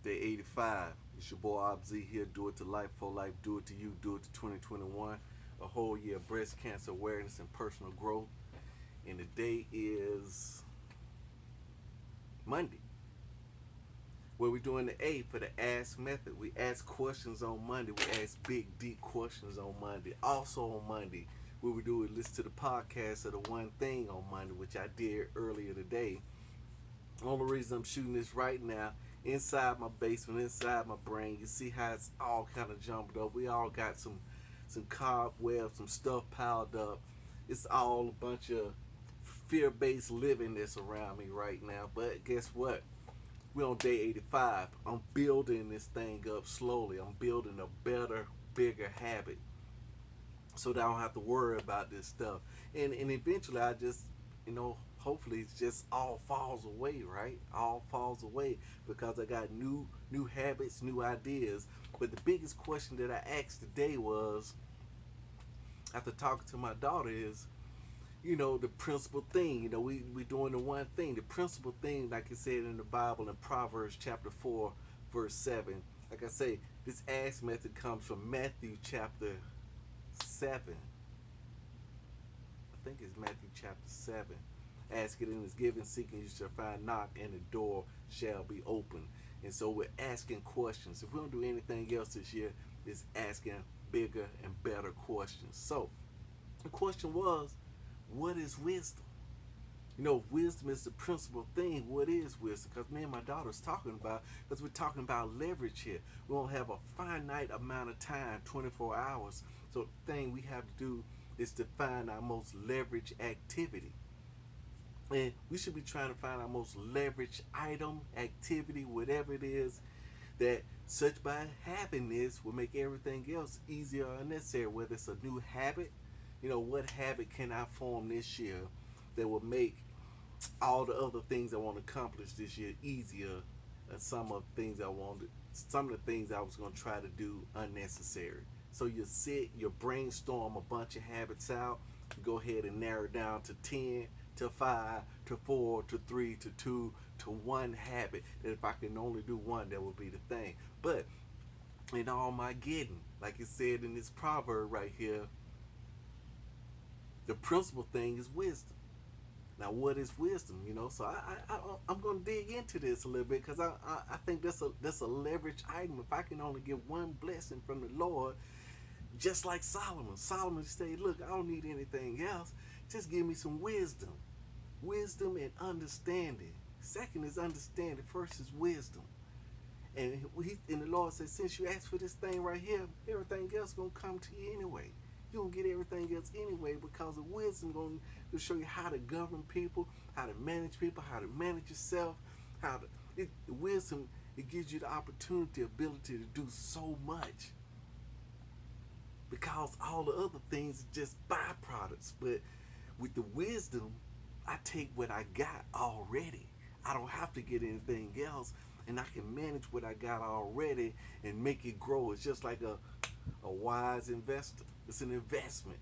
Day 85. It's your boy Obz here. Do it to life, for life. Do it to you. Do it to 2021. A whole year of breast cancer awareness and personal growth. And the day is Monday. Where we doing the A for the Ask Method. We ask questions on Monday. We ask big, deep questions on Monday. Also on Monday, what we do is listen to the podcast of the One Thing on Monday, which I did earlier today. Only reason I'm shooting this right now, inside my basement, inside my brain, you see how it's all kind of jumbled up. We all got some cobwebs, some stuff piled up. It's all a bunch of fear-based living that's around me right now. But guess what? We're on day 85. I'm building this thing up slowly. I'm building a better, bigger habit so that I don't have to worry about this stuff. And eventually I just, hopefully it's just all falls away, right? All falls away because I got new habits, new ideas. But the biggest question that I asked today was, after talking to my daughter, is, the principal thing. We doing the one thing. The principal thing, like it said in the Bible in Proverbs chapter 4, verse 7. Like I say, this ask method comes from Matthew chapter 7. I think it's Matthew chapter 7. Ask it and it's given, seeking you shall find, knock and the door shall be open. And so we're asking questions. If we don't do anything else this year, it's asking bigger and better questions. So the question was, what is wisdom? Wisdom is the principal thing. What is wisdom? Because me and my daughter's talking about, because we're talking about leverage here. We don't have a finite amount of time, 24 hours. So the thing we have to do is to find our most leverage activity. And we should be trying to find our most leverage item, activity, whatever it is, that such by having this will make everything else easier or unnecessary. Whether it's a new habit, what habit can I form this year that will make all the other things I want to accomplish this year easier, and some of the things I was going to try to do unnecessary. So you sit, you brainstorm a bunch of habits out, you go ahead and narrow it down to 10, to 5, to 4, to 3, to 2, to one habit. That if I can only do one, that would be the thing. But in all my getting, like it said in this proverb right here, the principal thing is wisdom. Now, what is wisdom? So I'm going to dig into this a little bit because I think that's a leverage item. If I can only get one blessing from the Lord, just like Solomon. Solomon said, "Look, I don't need anything else. Just give me some wisdom and understanding." Second is understanding. First is wisdom. And the Lord said, since you asked for this thing right here, everything else gonna come to you anyway. You gonna get everything else anyway because of wisdom going to show you how to govern people, how to manage yourself, wisdom, it gives you the opportunity, ability to do so much. Because all the other things are just byproducts. But with the wisdom, I take what I got already. I don't have to get anything else, and I can manage what I got already and make it grow. It's just like a wise investor. It's an investment.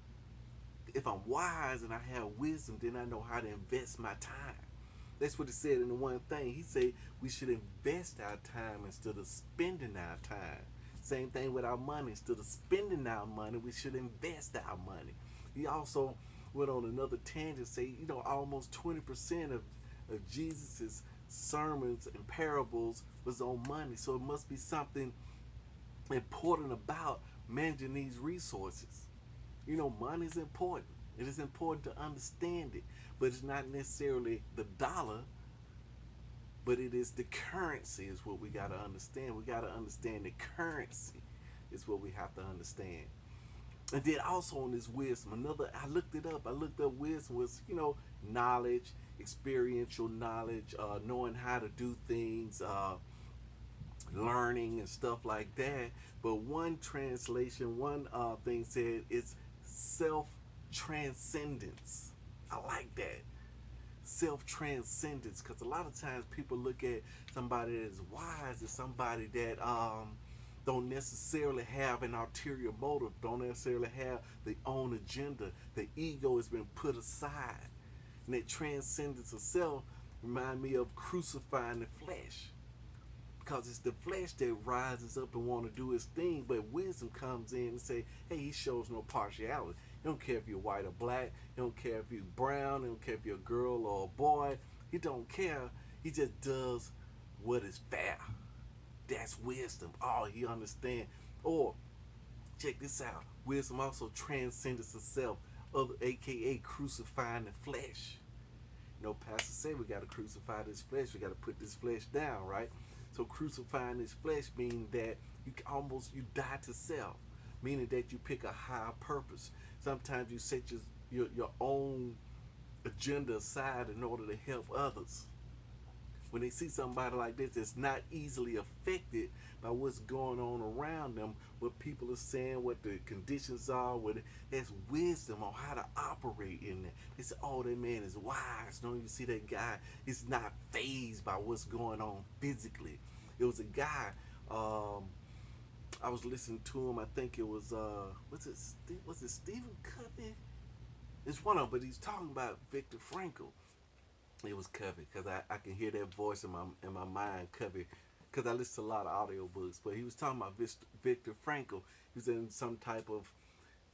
If I'm wise and I have wisdom, then I know how to invest my time. That's what he said in the one thing. He said we should invest our time instead of spending our time. Same thing with our money. Instead of spending our money, we should invest our money. He also went on another tangent, say, almost 20% of Jesus's sermons and parables was on money. So it must be something important about managing these resources. Money is important. It is important to understand it, but it's not necessarily the dollar, but it is the currency is what we got to understand. We got to understand the currency is what we have to understand. And then also on this wisdom, I looked it up. I looked up wisdom was, knowledge, experiential knowledge, knowing how to do things, learning and stuff like that. But one translation, one thing said it's self transcendence. I like that. Self transcendence, because a lot of times people look at somebody that is wise as somebody that don't necessarily have an ulterior motive, don't necessarily have their own agenda. The ego has been put aside, and that transcendence of self remind me of crucifying the flesh, because it's the flesh that rises up and want to do its thing. But wisdom comes in and say, hey, he shows no partiality. He don't care if you're white or black. He don't care if you're brown. He don't care if you're a girl or a boy. He don't care. He just does what is fair. That's wisdom. Oh, he understands. Or check this out. Wisdom also transcends itself, other aka crucifying the flesh. You know, Pastor said we got to crucify this flesh. We got to put this flesh down, right? So crucifying this flesh means that you die to self, meaning that you pick a higher purpose. Sometimes you set your own agenda aside in order to help others. When they see somebody like this that's not easily affected by what's going on around them, what people are saying, what the conditions are, there's wisdom on how to operate in that. They say, oh, that man is wise. Don't you see that guy? He's not phased by what's going on physically. It was a guy, I was listening to him. I think it was, was it Stephen Covey? It's one of them, but he's talking about Viktor Frankl. It was Covey because I can hear that voice in my mind, Covey, because I listen to a lot of audiobooks. But he was talking about Viktor Frankl. He was in some type of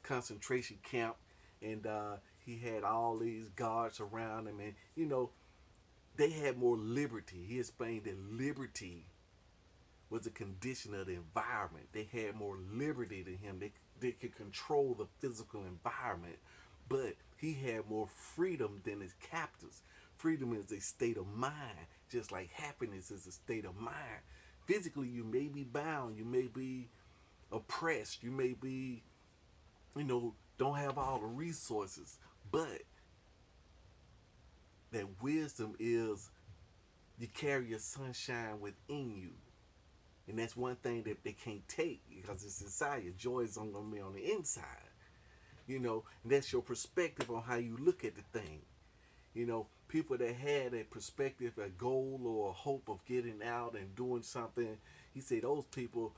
concentration camp, and he had all these guards around him, and they had more liberty. He explained that liberty was a condition of the environment. They had more liberty than him. They could control the physical environment, but he had more freedom than his captors. Freedom is a state of mind, just like happiness is a state of mind. Physically, you may be bound, you may be oppressed, you may be, don't have all the resources, but that wisdom is you carry your sunshine within you. And that's one thing that they can't take because it's inside. Your joy is only going to be on the inside. And that's your perspective on how you look at the thing. People that had a perspective, a goal, or a hope of getting out and doing something, he said those people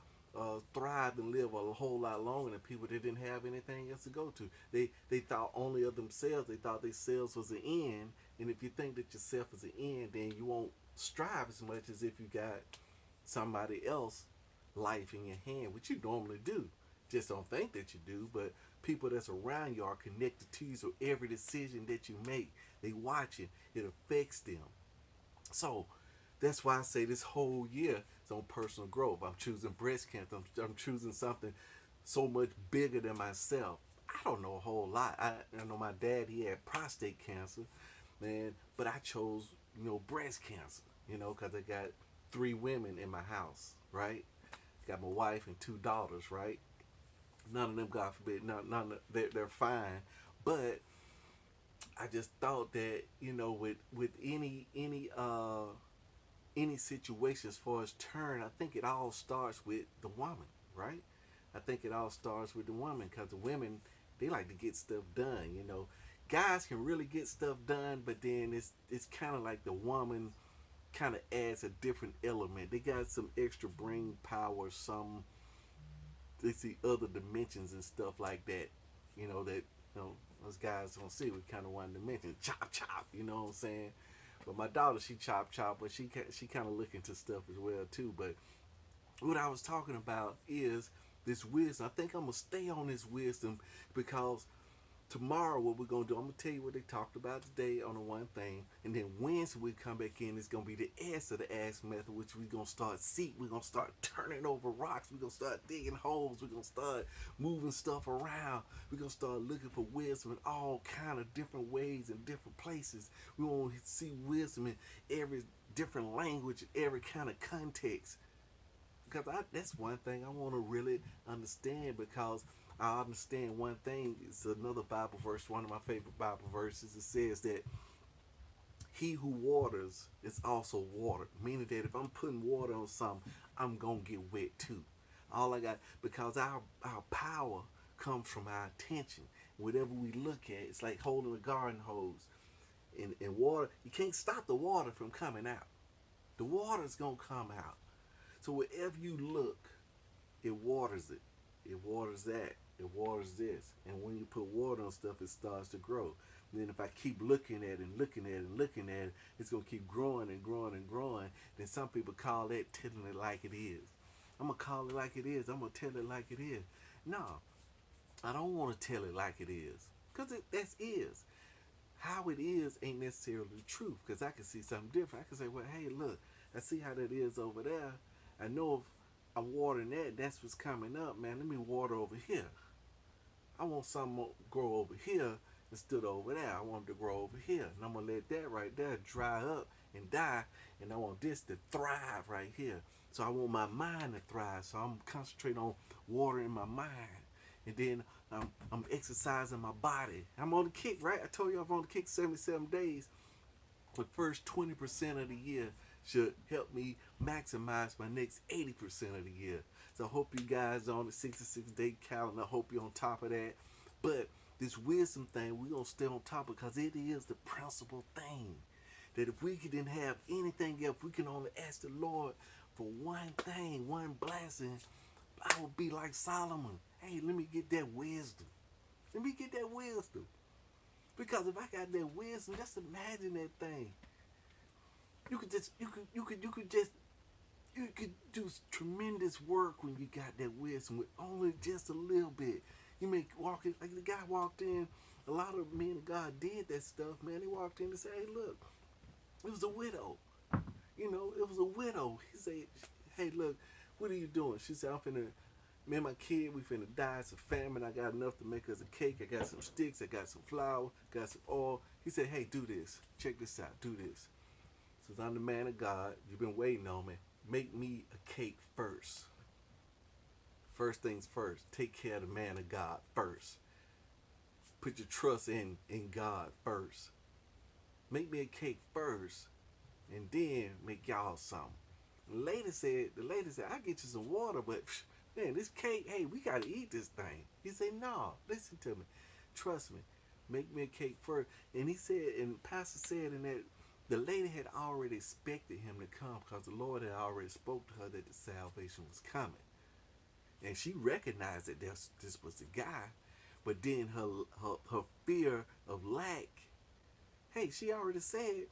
thrived and lived a whole lot longer than people that didn't have anything else to go to. They thought only of themselves. They thought themselves was the end. And if you think that yourself is the end, then you won't strive as much as if you got somebody else life in your hand, which you normally do. Just don't think that you do, but people that's around you are connected to you, so every decision that you make, they watch it affects them. So that's why I say this whole year is on personal growth. I'm choosing breast cancer. I'm choosing something so much bigger than myself. I don't know a whole lot. I know my dad, he had prostate cancer, man, but I chose, breast cancer, because I got 3 women in my house, right? Got my wife and 2 daughters, right? None of them, God forbid, none of, they're fine, but I just thought that with any situation as far as turn, I think it all starts with the woman, right? I think it all starts with the woman because the women, they like to get stuff done. Guys can really get stuff done, but then it's kind of like the woman kind of adds a different element. They got some extra brain power, some they see other dimensions and stuff like that. That us guys don't see. We kind of one dimension, chop chop. You know what I'm saying? But my daughter, she chop chop, but she kind of look into stuff as well too. But what I was talking about is this wisdom. I think I'm gonna stay on this wisdom because tomorrow what we're gonna do, I'm gonna tell you what they talked about today on the one thing, and then Wednesday we come back in, it's gonna be the S of the ask method, which we're gonna start we're gonna start turning over rocks, we're gonna start digging holes, we're gonna start moving stuff around, we're gonna start looking for wisdom in all kind of different ways and different places. We want to see wisdom in every different language, every kind of context. Because that's one thing I want to really understand, because I understand one thing. It's another Bible verse, one of my favorite Bible verses. It says that he who waters is also watered. Meaning that if I'm putting water on something, I'm going to get wet too. All I got, because our power comes from our attention. Whatever we look at, it's like holding a garden hose. In water, you can't stop the water from coming out. The water's going to come out. So wherever you look, it waters it. It waters that. It waters this. And when you put water on stuff, it starts to grow. And then if I keep looking at it and looking at it and looking at it, it's going to keep growing and growing and growing. then some people call that telling it like it is. I'm gonna call it like it is. I'm gonna tell it like it is. No, I don't want to tell it like it is, cause that's is. How it is ain't necessarily the truth, cause I can see something different. I can say, well, hey, look, I see how that is over there. I know if I'm watering that, that's what's coming up, man. Let me water over here. I want something to grow over here instead of over there. I want it to grow over here. And I'm going to let that right there dry up and die. And I want this to thrive right here. So I want my mind to thrive. So I'm concentrating on watering my mind. And then I'm exercising my body. I'm on the kick, right? I told you I'm on the kick 77 days. The first 20% of the year should help me maximize my next 80% of the year. So I hope you guys are on the 66-day calendar. I hope you're on top of that. But this wisdom thing, we're going to stay on top of, because it is the principal thing. That if we didn't have anything else, we can only ask the Lord for one thing, one blessing. I would be like Solomon. Hey, let me get that wisdom. Let me get that wisdom. Because if I got that wisdom, just imagine that thing. You could do tremendous work when you got that wisdom with only just a little bit. You may walk in, like the guy walked in. A lot of men of God did that stuff, man. They walked in and said, "Hey, look, it was a widow. You know, it was a widow." He said, "Hey, look, what are you doing?" She said, "I'm finna, me and my kid, we finna die. It's a famine. I got enough to make us a cake. I got some sticks. I got some flour. Got some oil." He said, "Hey, do this. Check this out. Do this." Says, "I'm the man of God. You've been waiting on me. Make me a cake first. First things first. Take care of the man of God first. Put your trust in God first. Make me a cake first, and then make y'all something." The lady said, "I'll get you some water, but man, this cake, hey, we gotta eat this thing." He said, "No, listen to me. Trust me. Make me a cake first." And he said, and Pastor said in that, the lady had already expected him to come, because the Lord had already spoke to her that the salvation was coming. And she recognized that this was the guy, but then her fear of lack, hey, she already said,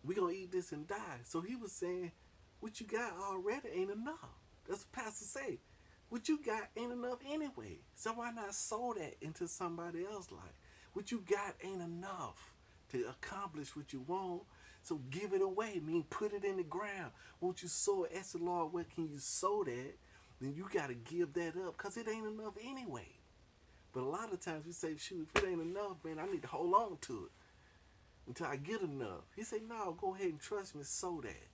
"We gonna eat this and die." So he was saying, what you got already ain't enough. That's what Pastor say. What you got ain't enough anyway. So why not sow that into somebody else's life? What you got ain't enough to accomplish what you want. So give it away. I mean, put it in the ground. Won't you sow it? Ask the Lord, where can you sow that? Then you got to give that up, because it ain't enough anyway. But a lot of times we say, shoot, if it ain't enough, man, I need to hold on to it until I get enough. He said, no, go ahead and trust me, sow that.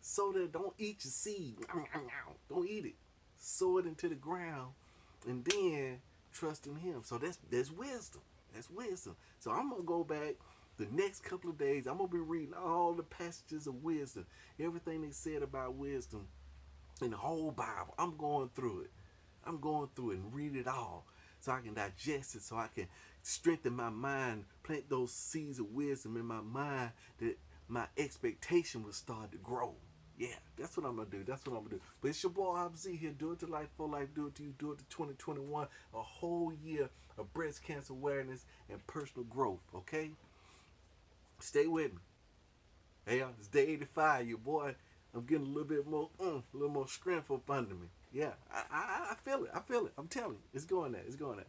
Sow that, don't eat your seed. Don't eat it. Sow it into the ground, and then trust in him. So that's wisdom. That's wisdom. So I'm going to go back the next couple of days. I'm going to be reading all the passages of wisdom. Everything they said about wisdom in the whole Bible. I'm going through it. I'm going through it and read it all, so I can digest it, so I can strengthen my mind, plant those seeds of wisdom in my mind, that my expectation will start to grow. Yeah, that's what I'm going to do. That's what I'm going to do. But it's your boy RZ here. Do it to life, for life. Do it to you. Do it to 2021. A whole year of breast cancer awareness and personal growth, okay? Stay with me. Hey, it's day 85, your boy. I'm getting a little more strength up under me. Yeah, I feel it. I feel it. I'm telling you, it's going there. It's going there.